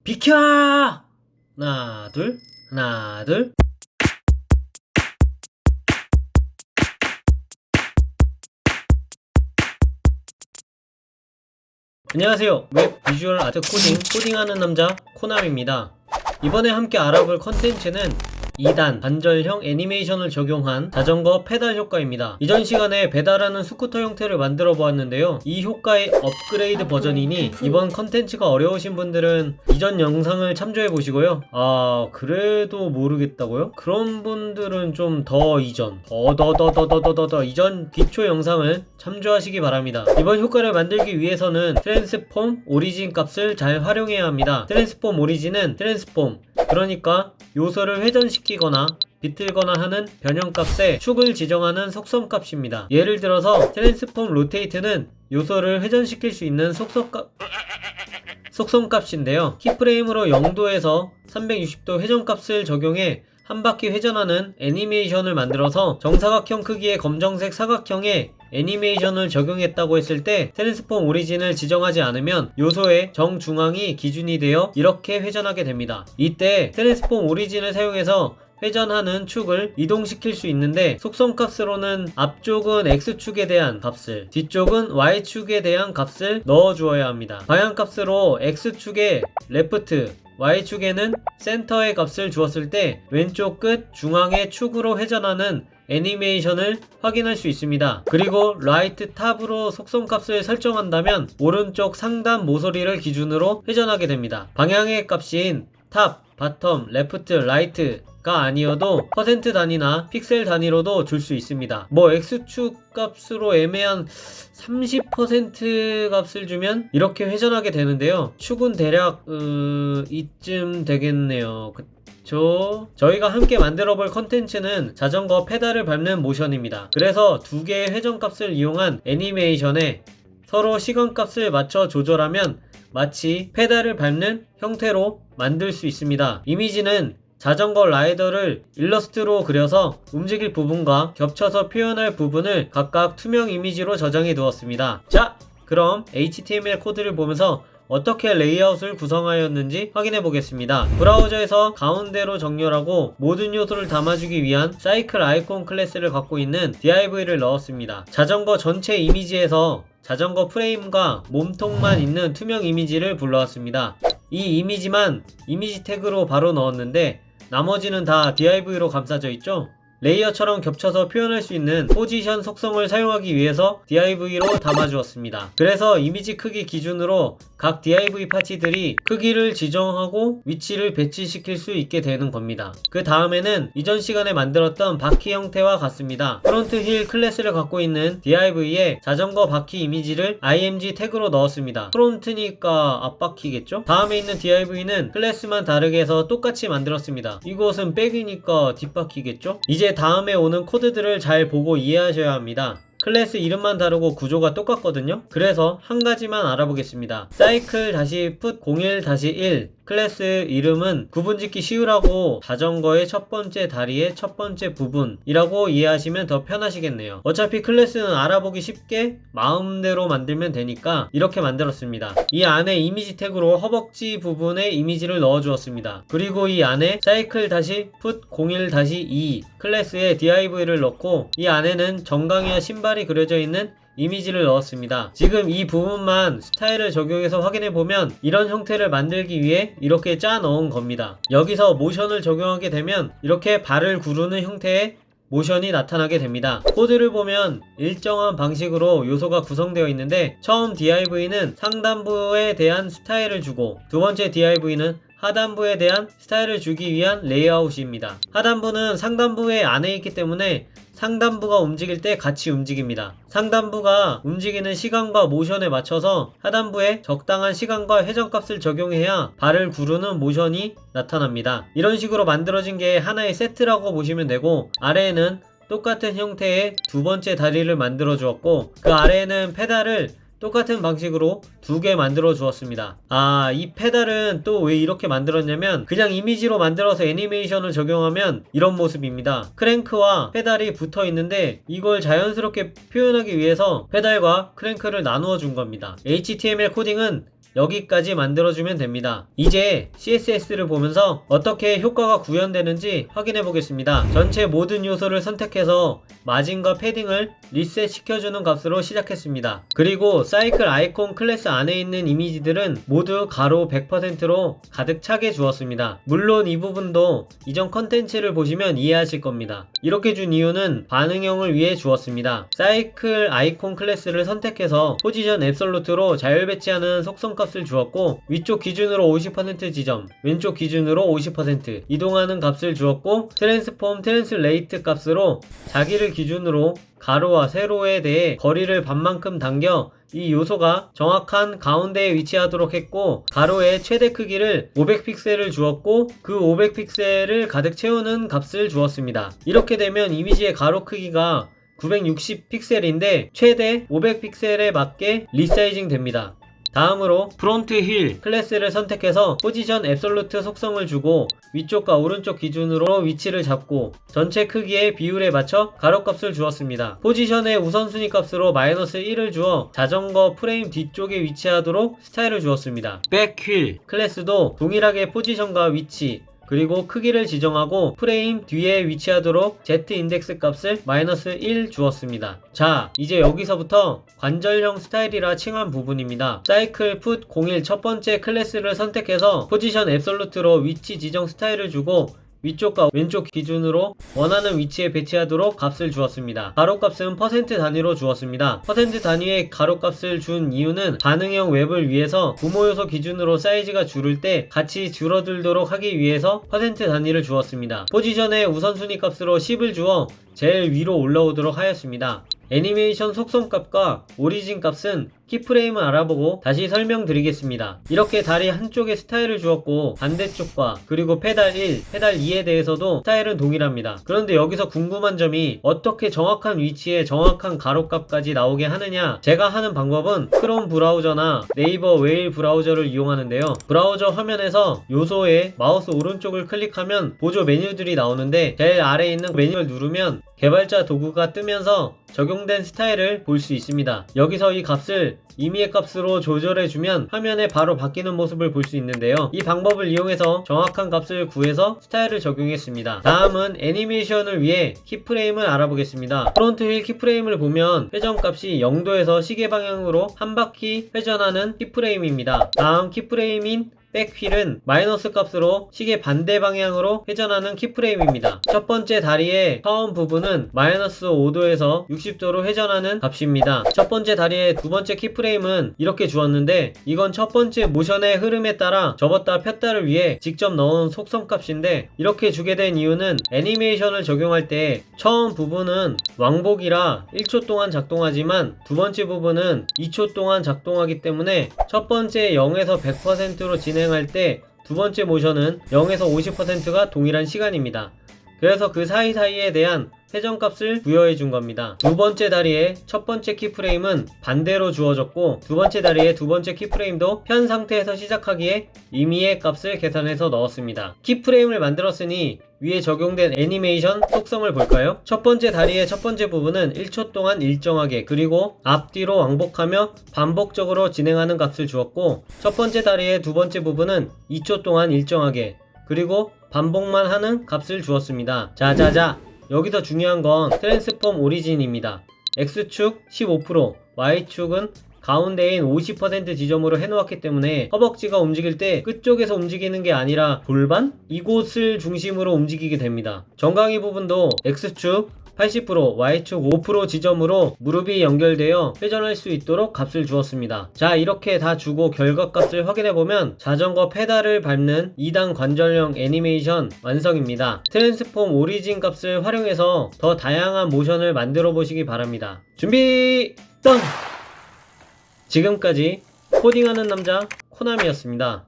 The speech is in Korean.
비켜! 하나, 둘, 하나, 둘. 안녕하세요. 웹 비주얼 아트 코딩하는 남자 코남입니다. 이번에 함께 알아볼 컨텐츠는 2단 반절형 애니메이션을 적용한 자전거 페달 효과입니다. 이전 시간에 배달하는 스쿠터 형태를 만들어 보았는데요. 이 효과의 업그레이드 버전이니 이번 컨텐츠가 어려우신 분들은 이전 영상을 참조해 보시고요. 그래도 모르겠다고요? 그런 분들은 좀 더 이전 이전 기초 영상을 참조하시기 바랍니다. 이번 효과를 만들기 위해서는 트랜스폼 오리진 값을 잘 활용해야 합니다. 트랜스폼 오리진은 트랜스폼, 그러니까 요소를 회전시키거나 비틀거나 하는 변형값에 축을 지정하는 속성값입니다. 예를 들어서 트랜스폼 로테이트는 요소를 회전시킬 수 있는 속성값인데요. 키프레임으로 0도에서 360도 회전값을 적용해 한 바퀴 회전하는 애니메이션을 만들어서 정사각형 크기의 검정색 사각형에 애니메이션을 적용했다고 했을 때 트랜스폼 오리진을 지정하지 않으면 요소의 정중앙이 기준이 되어 이렇게 회전하게 됩니다. 이때 트랜스폼 오리진을 사용해서 회전하는 축을 이동시킬 수 있는데 속성값으로는 앞쪽은 X축에 대한 값을, 뒤쪽은 Y축에 대한 값을 넣어주어야 합니다. 방향값으로 X축에 레프트, Y축에는 센터의 값을 주었을 때 왼쪽 끝 중앙의 축으로 회전하는 애니메이션을 확인할 수 있습니다. 그리고 라이트 탑으로 속성값을 설정한다면 오른쪽 상단 모서리를 기준으로 회전하게 됩니다. 방향의 값인 탑, 바텀, 레프트, 라이트가 아니어도 퍼센트 단위나 픽셀 단위로도 줄 수 있습니다. X축 값으로 애매한 30% 값을 주면 이렇게 회전하게 되는데요. 축은 대략 이쯤 되겠네요. 저희가 함께 만들어 볼 컨텐츠는 자전거 페달을 밟는 모션입니다. 그래서 두 개의 회전값을 이용한 애니메이션에 서로 시간값을 맞춰 조절하면 마치 페달을 밟는 형태로 만들 수 있습니다. 이미지는 자전거 라이더를 일러스트로 그려서 움직일 부분과 겹쳐서 표현할 부분을 각각 투명 이미지로 저장해 두었습니다. 자, 그럼 HTML 코드를 보면서 어떻게 레이아웃을 구성하였는지 확인해 보겠습니다. 브라우저에서 가운데로 정렬하고 모든 요소를 담아주기 위한 사이클 아이콘 클래스를 갖고 있는 div를 넣었습니다. 자전거 전체 이미지에서 자전거 프레임과 몸통만 있는 투명 이미지를 불러왔습니다. 이 이미지만 이미지 태그로 바로 넣었는데 나머지는 다 div로 감싸져 있죠? 레이어처럼 겹쳐서 표현할 수 있는 포지션 속성을 사용하기 위해서 div로 담아주었습니다. 그래서 이미지 크기 기준으로 각 div 파츠들이 크기를 지정하고 위치를 배치시킬 수 있게 되는 겁니다. 그 다음에는 이전 시간에 만들었던 바퀴 형태와 같습니다. 프론트 휠 클래스를 갖고 있는 div에 자전거 바퀴 이미지를 img 태그로 넣었습니다. 프론트니까 앞바퀴겠죠? 다음에 있는 div는 클래스만 다르게 해서 똑같이 만들었습니다. 이것은 백이니까 뒷바퀴겠죠? 이제 다음에 오는 코드들을 잘 보고 이해하셔야 합니다. 클래스 이름만 다르고 구조가 똑같거든요. 그래서 한 가지만 알아보겠습니다. cycle-put01-1 클래스 이름은 구분짓기 쉬우라고 자전거의 첫 번째 다리의 첫 번째 부분이라고 이해하시면 더 편하시겠네요. 어차피 클래스는 알아보기 쉽게 마음대로 만들면 되니까 이렇게 만들었습니다. 이 안에 이미지 태그로 허벅지 부분에 이미지를 넣어주었습니다. 그리고 이 안에 cycle-put01-2 클래스에 div를 넣고 이 안에는 정강이와 신발이 그려져 있는 이미지를 넣었습니다. 지금 이 부분만 스타일을 적용해서 확인해보면 이런 형태를 만들기 위해 이렇게 짜 넣은 겁니다. 여기서 모션을 적용하게 되면 이렇게 발을 구르는 형태의 모션이 나타나게 됩니다. 코드를 보면 일정한 방식으로 요소가 구성되어 있는데 처음 div는 상단부에 대한 스타일을 주고 두 번째 div는 하단부에 대한 스타일을 주기 위한 레이아웃입니다. 하단부는 상단부의 안에 있기 때문에 상단부가 움직일 때 같이 움직입니다. 상단부가 움직이는 시간과 모션에 맞춰서 하단부에 적당한 시간과 회전값을 적용해야 발을 구르는 모션이 나타납니다. 이런 식으로 만들어진 게 하나의 세트라고 보시면 되고 아래에는 똑같은 형태의 두 번째 다리를 만들어 주었고 그 아래에는 페달을 똑같은 방식으로 두 개 만들어 주었습니다. 이 페달은 또 왜 이렇게 만들었냐면 그냥 이미지로 만들어서 애니메이션을 적용하면 이런 모습입니다. 크랭크와 페달이 붙어 있는데 이걸 자연스럽게 표현하기 위해서 페달과 크랭크를 나누어 준 겁니다. HTML 코딩은 여기까지 만들어주면 됩니다. 이제 CSS를 보면서 어떻게 효과가 구현되는지 확인해 보겠습니다. 전체 모든 요소를 선택해서 마진과 패딩을 리셋 시켜주는 값으로 시작했습니다. 그리고 사이클 아이콘 클래스 안에 있는 이미지들은 모두 가로 100%로 가득 차게 주었습니다. 물론 이 부분도 이전 컨텐츠를 보시면 이해하실 겁니다. 이렇게 준 이유는 반응형을 위해 주었습니다. 사이클 아이콘 클래스를 선택해서 포지션 앱솔루트로 자율 배치하는 속성값을 주었고, 위쪽 기준으로 50% 지점, 왼쪽 기준으로 50% 이동하는 값을 주었고, 트랜스폼 트랜슬레이트 값으로 자기를 기준으로 가로와 세로에 대해 거리를 반만큼 당겨 이 요소가 정확한 가운데에 위치하도록 했고, 가로의 최대 크기를 500픽셀을 주었고, 그 500픽셀을 가득 채우는 값을 주었습니다. 이렇게 되면 이미지의 가로 크기가 960픽셀인데 최대 500픽셀에 맞게 리사이징 됩니다. 다음으로 프론트 힐 클래스를 선택해서 포지션 앱솔루트 속성을 주고 위쪽과 오른쪽 기준으로 위치를 잡고 전체 크기의 비율에 맞춰 가로값을 주었습니다. 포지션의 우선순위 값으로 -1을 주어 자전거 프레임 뒤쪽에 위치하도록 스타일을 주었습니다. 백휠 클래스도 동일하게 포지션과 위치 그리고 크기를 지정하고 프레임 뒤에 위치하도록 Z 인덱스 값을 -1 주었습니다. 자, 이제 여기서부터 관절형 스타일이라 칭한 부분입니다. 사이클 풋 01 첫 번째 클래스를 선택해서 포지션 앱솔루트로 위치 지정 스타일을 주고 위쪽과 왼쪽 기준으로 원하는 위치에 배치하도록 값을 주었습니다. 가로값은 퍼센트 단위로 주었습니다. 퍼센트 단위의 가로값을 준 이유는 반응형 웹을 위해서 부모요소 기준으로 사이즈가 줄을 때 같이 줄어들도록 하기 위해서 퍼센트 단위를 주었습니다. 포지션의 우선순위 값으로 10을 주어 제일 위로 올라오도록 하였습니다. 애니메이션 속성값과 오리진 값은 키프레임을 알아보고 다시 설명드리겠습니다. 이렇게 다리 한쪽에 스타일을 주었고 반대쪽과 그리고 페달 1, 페달 2에 대해서도 스타일은 동일합니다. 그런데 여기서 궁금한 점이 어떻게 정확한 위치에 정확한 가로값까지 나오게 하느냐, 제가 하는 방법은 크롬 브라우저나 네이버 웨일 브라우저를 이용하는데요. 브라우저 화면에서 요소에 마우스 오른쪽을 클릭하면 보조 메뉴들이 나오는데 제일 아래에 있는 메뉴를 누르면 개발자 도구가 뜨면서 적용된 스타일을 볼 수 있습니다. 여기서 이 값을 임의의 값으로 조절해주면 화면에 바로 바뀌는 모습을 볼 수 있는데요. 이 방법을 이용해서 정확한 값을 구해서 스타일을 적용했습니다. 다음은 애니메이션을 위해 키프레임을 알아보겠습니다. 프론트 휠 키프레임을 보면 회전값이 0도에서 시계 방향으로 한 바퀴 회전하는 키프레임입니다. 다음 키프레임인 백휠은 마이너스 값으로 시계 반대 방향으로 회전하는 키프레임입니다. 첫 번째 다리의 처음 부분은 마이너스 5도에서 60도로 회전하는 값입니다. 첫 번째 다리의 두 번째 키프레임은 이렇게 주었는데 이건 첫 번째 모션의 흐름에 따라 접었다 폈다를 위해 직접 넣은 속성값인데, 이렇게 주게 된 이유는 애니메이션을 적용할 때 처음 부분은 왕복이라 1초 동안 작동하지만 두 번째 부분은 2초 동안 작동하기 때문에 첫 번째 0에서 100%로 진행할 때 두 번째 모션은 0에서 50%가 동일한 시간입니다. 그래서 그 사이사이에 대한 회전값을 부여해 준 겁니다. 두 번째 다리의 첫 번째 키프레임은 반대로 주어졌고 두 번째 다리의 두 번째 키프레임도 편 상태에서 시작하기에 임의의 값을 계산해서 넣었습니다. 키프레임을 만들었으니 위에 적용된 애니메이션 속성을 볼까요? 첫 번째 다리의 첫 번째 부분은 1초 동안 일정하게 그리고 앞뒤로 왕복하며 반복적으로 진행하는 값을 주었고, 첫 번째 다리의 두 번째 부분은 2초 동안 일정하게 그리고 반복만 하는 값을 주었습니다. 자자자, 여기서 중요한 건 트랜스폼 오리진입니다. X축 15%, Y축은 가운데인 50% 지점으로 해놓았기 때문에 허벅지가 움직일 때 끝쪽에서 움직이는 게 아니라 골반? 이곳을 중심으로 움직이게 됩니다. 정강이 부분도 X축 80%, Y축 5% 지점으로 무릎이 연결되어 회전할 수 있도록 값을 주었습니다. 자, 이렇게 다 주고 결과값을 확인해보면 자전거 페달을 밟는 2단 관절형 애니메이션 완성입니다. 트랜스폼 오리진 값을 활용해서 더 다양한 모션을 만들어 보시기 바랍니다. 준비! 던! 지금까지 코딩하는 남자 코나미였습니다.